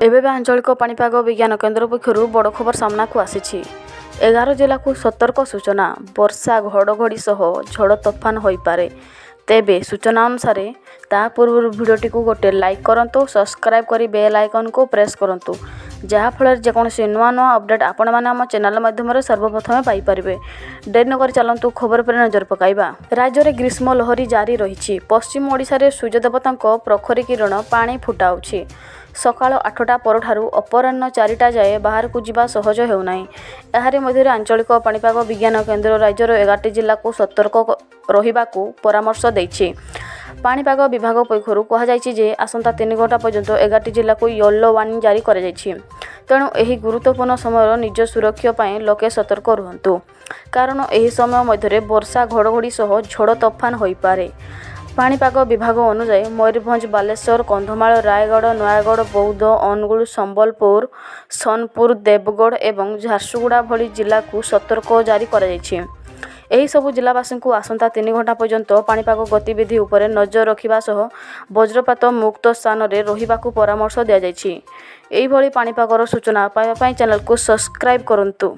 ଏବେ ଆଞ୍ଚଳିକ ପାଣିପାଗ ବିଜ୍ଞାନ କେନ୍ଦ୍ର ପକ୍ଷରୁ ବଡ଼ ଖବର ସାମ୍ନାକୁ ଆସିଛି। 11 ଜିଲ୍ଲାକୁ ସତର୍କ ସୂଚନା। ବର୍ଷା ଘଡ଼ଘଡ଼ି ସହ ଝଡ଼ ତୋଫାନ ହୋଇପାରେ। ତେବେ ସୂଚନା ଅନୁସାରେ ତା ପୂର୍ବରୁ ଭିଡ଼ିଓଟିକୁ ଗୋଟେ ଲାଇକ୍ କରନ୍ତୁ, ସବସ୍କ୍ରାଇବ୍ କରି ବେଲ୍ ଆଇକନ୍କୁ ପ୍ରେସ୍ କରନ୍ତୁ, ଯାହାଫଳରେ ଯେକୌଣସି ନୂଆ ଅପଡେଟ୍ ଆପଣମାନେ ଆମ ଚ୍ୟାନେଲ ମାଧ୍ୟମରେ ସର୍ବପ୍ରଥମେ ପାଇପାରିବେ। ଡେରି ନ କରି ଚାଲନ୍ତୁ ଖବର ଉପରେ ନଜର ପକାଇବା। ରାଜ୍ୟରେ ଗ୍ରୀଷ୍ମ ଲହରୀ ଜାରି ରହିଛି। ପଶ୍ଚିମ ଓଡ଼ିଶାରେ ସୂର୍ଯ୍ୟଦେବତାଙ୍କ ପ୍ରଖର କିରଣ ପାଣି ଫୁଟାଉଛି। ସକାଳ 8ଟା ପରଠାରୁ ଅପରାହ୍ନ 4ଟା ଯାଏ ବାହାରକୁ ଯିବା ସହଜ ହେଉନାହିଁ। ଏହାରି ମଧ୍ୟରେ ଆଞ୍ଚଳିକ ପାଣିପାଗ ବିଜ୍ଞାନ କେନ୍ଦ୍ର ରାଜ୍ୟର 11ଟି ଜିଲ୍ଲାକୁ ସତର୍କ ରହିବାକୁ ପରାମର୍ଶ ଦେଇଛି। ପାଣିପାଗ ବିଭାଗ ପକ୍ଷରୁ କୁହାଯାଇଛି ଯେ ଆସନ୍ତା 3 ଘଣ୍ଟା ପର୍ଯ୍ୟନ୍ତ 11ଟି ଜିଲ୍ଲାକୁ ୟେଲୋ ୱାର୍ଣ୍ଣିଂ ଜାରି କରାଯାଇଛି। ତେଣୁ ଏହି ଗୁରୁତ୍ୱପୂର୍ଣ୍ଣ ସମୟର ନିଜ ସୁରକ୍ଷା ପାଇଁ ଲୋକେ ସତର୍କ ରୁହନ୍ତୁ, କାରଣ ଏହି ସମୟ ମଧ୍ୟରେ ବର୍ଷା ଘଡ଼ଘଡ଼ି ସହ ଝଡ଼ ତୋଫାନ ହୋଇପାରେ। ପାଣିପାଗ ବିଭାଗ ଅନୁଯାୟୀ ମୟୂରଭଞ୍ଜ, ବାଲେଶ୍ୱର, କନ୍ଧମାଳ, ରାୟଗଡ଼, ନୟାଗଡ଼, ବୌଦ୍ଧ, ଅନୁଗୁଳ, ସମ୍ବଲପୁର, ସୋନପୁର, ଦେବଗଡ଼ ଏବଂ ଝାରସୁଗୁଡ଼ା ଭଳି ଜିଲ୍ଲାକୁ ସତର୍କ ଜାରି କରାଯାଇଛି। ଏହି ସବୁ ଜିଲ୍ଲାବାସୀଙ୍କୁ ଆସନ୍ତା 3 ଘଣ୍ଟା ପର୍ଯ୍ୟନ୍ତ ପାଣିପାଗ ଗତିବିଧି ଉପରେ ନଜର ରଖିବା ସହ ବଜ୍ରପାତ ମୁକ୍ତ ସ୍ଥାନରେ ରହିବାକୁ ପରାମର୍ଶ ଦିଆଯାଇଛି। ଏହିଭଳି ପାଣିପାଗର ସୂଚନା ପାଇବା ପାଇଁ ଚ୍ୟାନେଲକୁ ସବସ୍କ୍ରାଇବ୍ କରନ୍ତୁ।